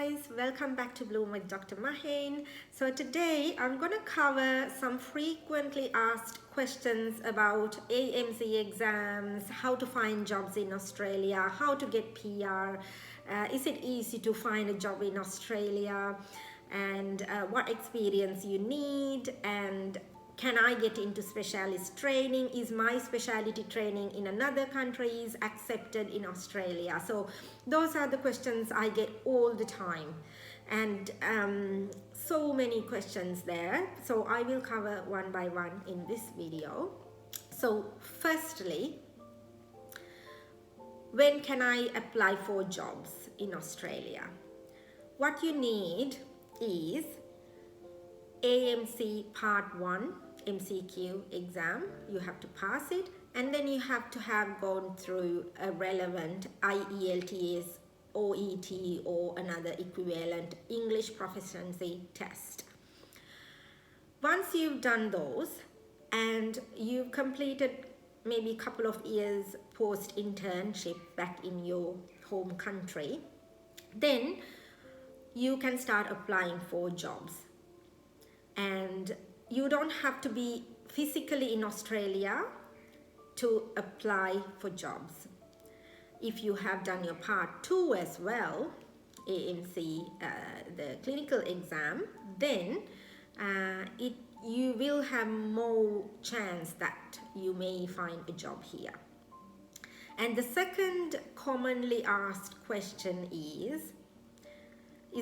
guys, welcome back to Bloom with Dr. Mahin. So today I'm going to cover some frequently asked questions about AMC exams, how to find jobs in Australia, how to get PR, is it easy to find a job in Australia, and what experience you need, and can I get into specialist training? Is my specialty training in another country accepted in Australia? So those are the questions I get all the time, and so many questions there. So I will cover one by one in this video. So firstly, when can I apply for jobs in Australia? What you need is AMC Part 1 MCQ exam. You have to pass it, and then you have to have gone through a relevant IELTS, OET, or another equivalent English proficiency test. Once you've done those and you've completed maybe a couple of years post internship back in your home country, then you can start applying for jobs. And you don't have to be physically in Australia to apply for jobs. If you have done your Part 2 as well, AMC, the clinical exam, then you will have more chance that you may find a job here. And the second commonly asked question is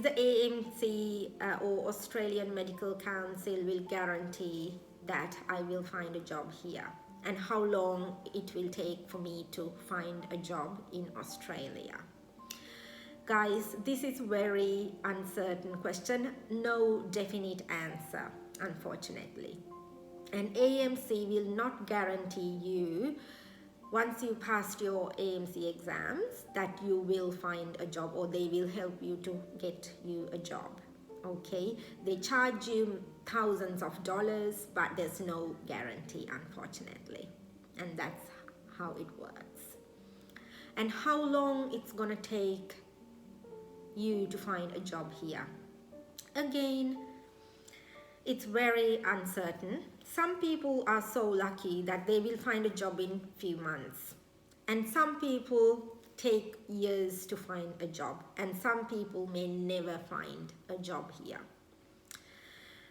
the AMC or Australian Medical Council will guarantee that I will find a job here, and how long it will take for me to find a job in Australia? Guys, this is very uncertain question, no definite answer, unfortunately. And AMC will not guarantee you, once you passed your AMC exams, that you will find a job, or they will help you to get you a job. Okay, they charge you thousands of dollars, but there's no guarantee, unfortunately. And that's how it works. And how long it's gonna take you to find a job here? Again, it's very uncertain. Some people are so lucky that they will find a job in few months, and some people take years to find a job, and some people may never find a job here.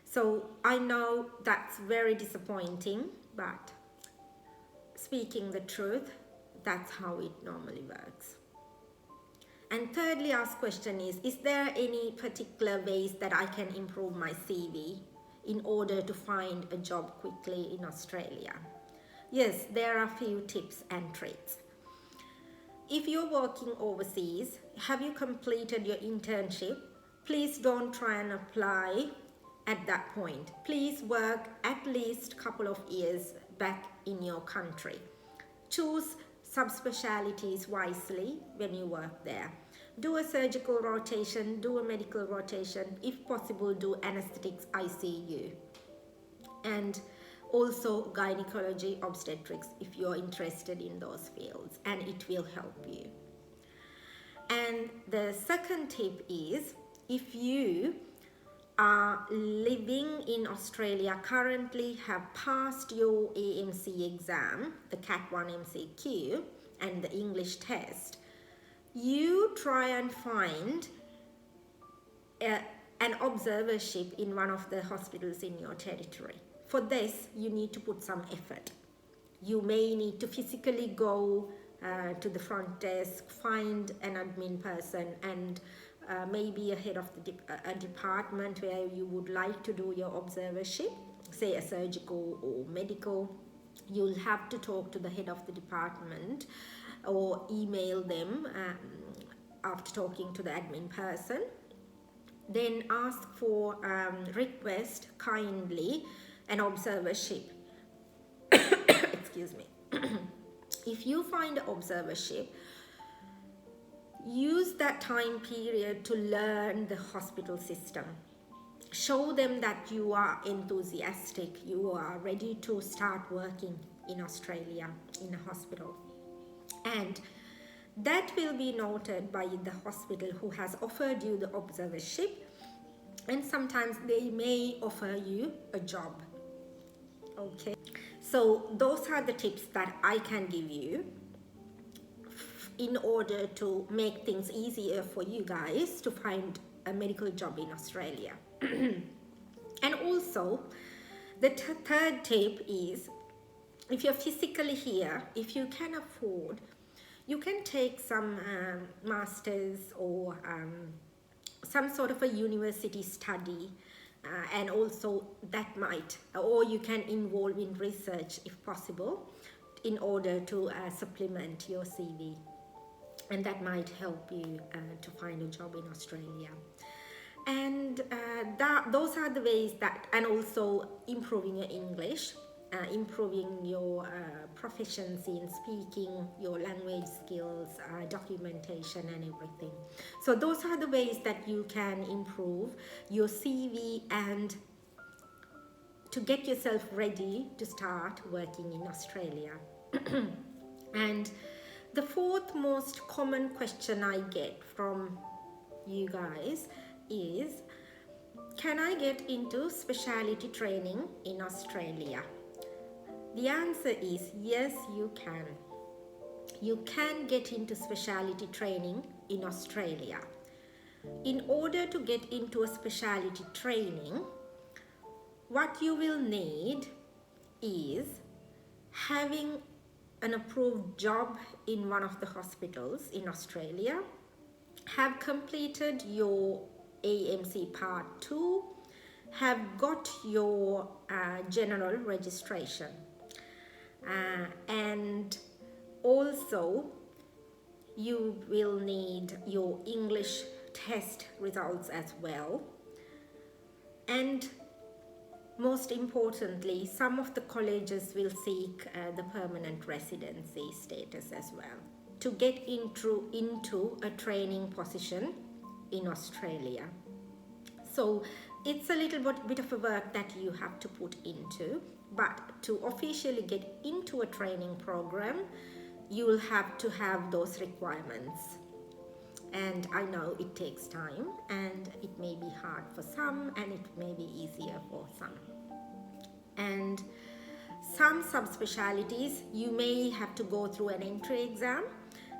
So I know that's very disappointing, but speaking the truth, that's how it normally works. And thirdly asked question is there any particular ways that I can improve my CV in order to find a job quickly in Australia? Yes, there are a few tips and tricks. If you're working overseas, have you completed your internship? Please don't try and apply at that point. Please work at least a couple of years back in your country. Choose subspecialties wisely when you work there. Do a surgical rotation, do a medical rotation, if possible do anesthetics ICU, and also gynecology, obstetrics if you're interested in those fields, and it will help you. And the second tip is, if you are living in Australia currently, have passed your AMC exam, the Cat 1 MCQ, and the English test, you try and find an observership in one of the hospitals in your territory. For this, you need to put some effort. You may need to physically go to the front desk, find an admin person, and maybe a head of a department where you would like to do your observership, say a surgical or medical. You'll have to talk to the head of the department or email them after talking to the admin person. Then ask for request kindly an observership. Excuse me. If you find an observership, use that time period to learn the hospital system. Show them that you are enthusiastic, you are ready to start working in Australia in a hospital. And That will be noted by the hospital who has offered you the observership, and sometimes they may offer you a job. Okay, so those are the tips that I can give you in order to make things easier for you guys to find a medical job in Australia. And also, the third tip is, if you're physically here, if you can afford, you can take some masters or some sort of a university study, and also that might, or you can involve in research if possible, in order to supplement your CV, and that might help you to find a job in Australia. And those are the ways that, and also improving your English, improving your proficiency in speaking, your language skills, documentation and everything. So those are the ways that you can improve your CV and to get yourself ready to start working in Australia. And the fourth most common question I get from you guys is, can I get into specialty training in Australia? The answer is yes, you can. You can get into specialty training in Australia. In order to get into a specialty training, what you will need is having an approved job in one of the hospitals in Australia, have completed your AMC Part 2, have got your general registration, and also you will need your English test results as well. And most importantly, some of the colleges will seek the permanent residency status as well to get into a training position in Australia. So it's a little bit of a work that you have to put into, but to officially get into a training program, you will have to have those requirements. And I know it takes time, and it may be hard for some, and it may be easier for some. And some subspecialties, you may have to go through an entry exam.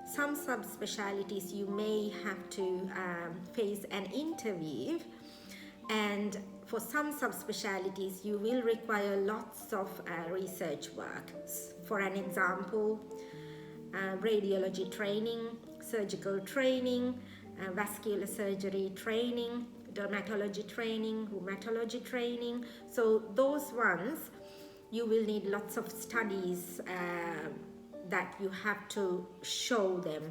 Some subspecialties, you may have to face an interview. And for some subspecialties, you will require lots of research work. For an example, radiology training, surgical training, vascular surgery training, dermatology training, rheumatology training. So those ones, you will need lots of studies that you have to show them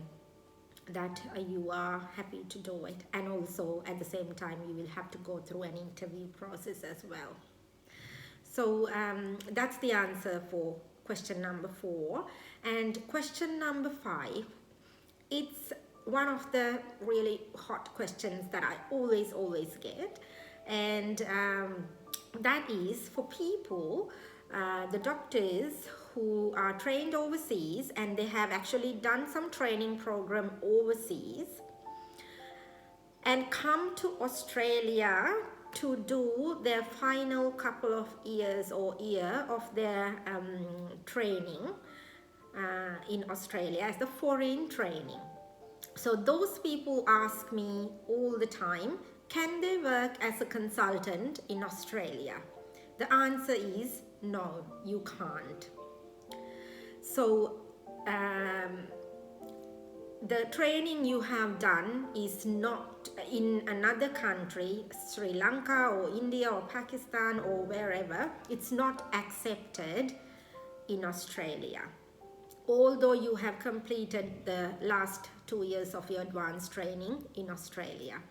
that you are happy to do it. And also at the same time, you will have to go through an interview process as well. So that's the answer for question number 4. And question number 5, it's one of the really hot questions that I always get. And that is for people, the doctors who are trained overseas and they have actually done some training program overseas and come to Australia to do their final couple of years or year of their training in Australia as the foreign training. So those people ask me all the time, can they work as a consultant in Australia? The answer is no, you can't. So the training you have done is not in another country, Sri Lanka or India or Pakistan or wherever, it's not accepted in Australia. Although you have completed the last 2 years of your advanced training in Australia.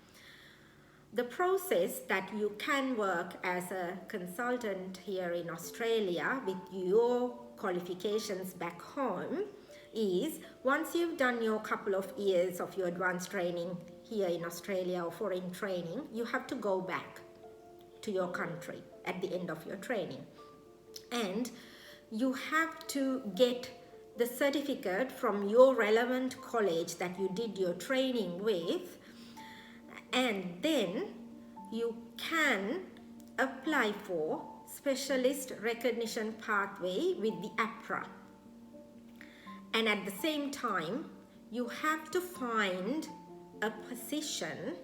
The process that you can work as a consultant here in Australia with your qualifications back home is, once you've done your couple of years of your advanced training here in Australia or foreign training, you have to go back to your country at the end of your training. And you have to get the certificate from your relevant college that you did your training with, and then you can apply for specialist recognition pathway with the APRA. And at the same time, you have to find a position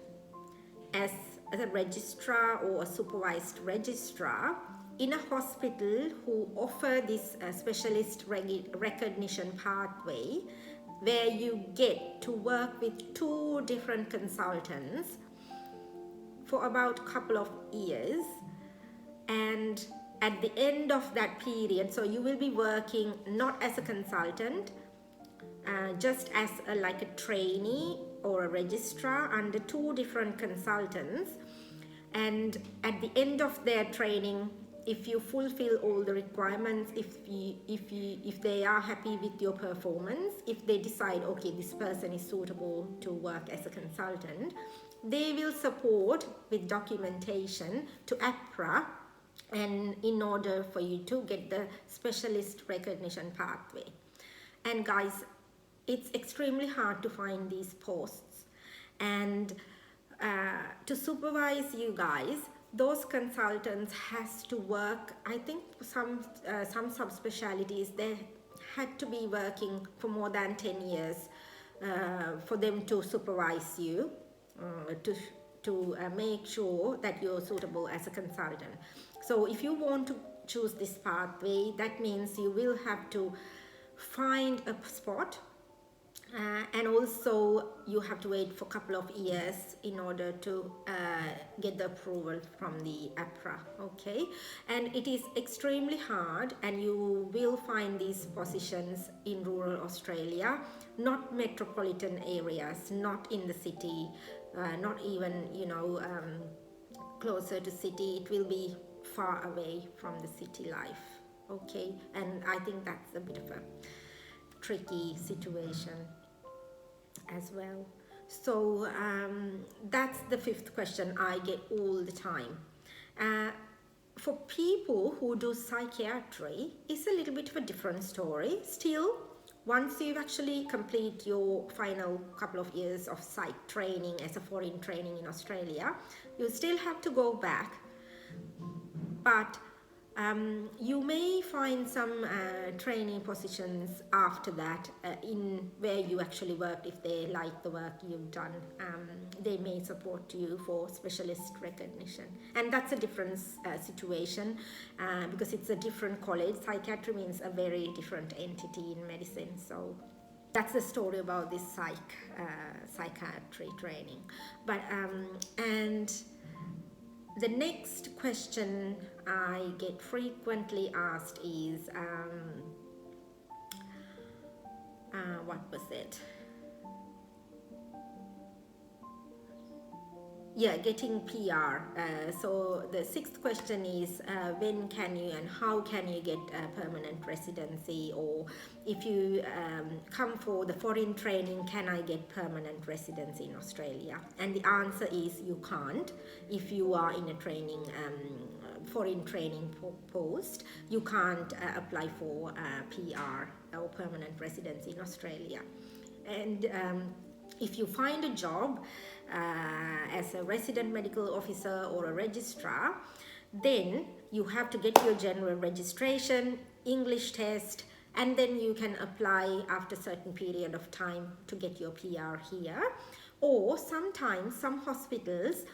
as a registrar or a supervised registrar in a hospital who offer this specialist recognition pathway, where you get to work with 2 different consultants for about a couple of years. And at the end of that period, so you will be working not as a consultant, just as like a trainee or a registrar under 2 different consultants. And at the end of their training, if you fulfill all the requirements, if they are happy with your performance, if they decide, okay, this person is suitable to work as a consultant, they will support with documentation to APRA, and in order for you to get the specialist recognition pathway. And guys, it's extremely hard to find these posts, and to supervise you guys, those consultants has to work, I think some subspecialties, they had to be working for more than 10 years for them to supervise you, to make sure that you're suitable as a consultant. So if you want to choose this pathway, that means you will have to find a spot, and also you have to wait for a couple of years in order to get the approval from the APRA, okay? And it is extremely hard, and you will find these positions in rural Australia, not metropolitan areas, not in the city, not even, you know, closer to city. It will be far away from the city life, okay? And I think that's a bit of a tricky situation as well. So that's the 5th question I get all the time. For people who do psychiatry, it's a little bit of a different story. Still, once you've actually complete your final couple of years of psych training as a foreign training in Australia, you still have to go back, but you may find some training positions after that in where you actually worked. If they like the work you've done, they may support you for specialist recognition, and that's a different situation because it's a different college. Psychiatry means a very different entity in medicine. So that's the story about this psychiatry training. But and the next question I get frequently asked is, what was it? Yeah, getting PR. So the 6th question is, when can you and how can you get a permanent residency? Or if you come for the foreign training, can I get permanent residency in Australia? And the answer is you can't. If you are in a training, foreign training post, you can't apply for PR or permanent residency in Australia. And if you find a job as a resident medical officer or a registrar, then you have to get your general registration, English test, and then you can apply after a certain period of time to get your PR here. Or sometimes some hospitals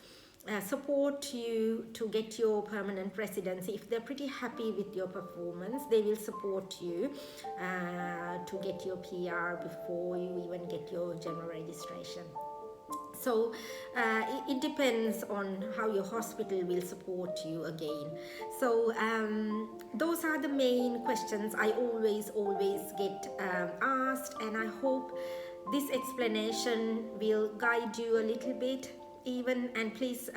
support you to get your permanent residency. If they're pretty happy with your performance, they will support you to get your PR before you even get your general registration. So it depends on how your hospital will support you again. So those are the main questions I always get asked, and I hope this explanation will guide you a little bit even. And please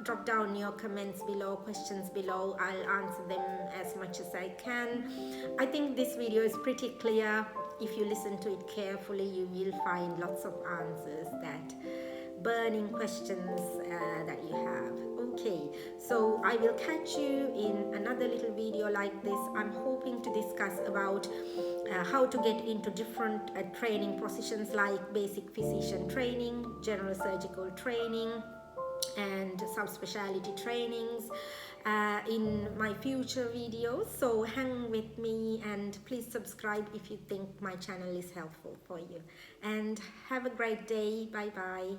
drop down your comments below, questions below. I'll answer them as much as I can. I think this video is pretty clear. If you listen to it carefully, you will find lots of answers, that burning questions that you have. Okay, so I will catch you in another little video like this. I'm hoping to discuss about how to get into different training positions like basic physician training, general surgical training, and subspecialty trainings in my future videos. So hang with me and please subscribe if you think my channel is helpful for you. And have a great day. Bye bye.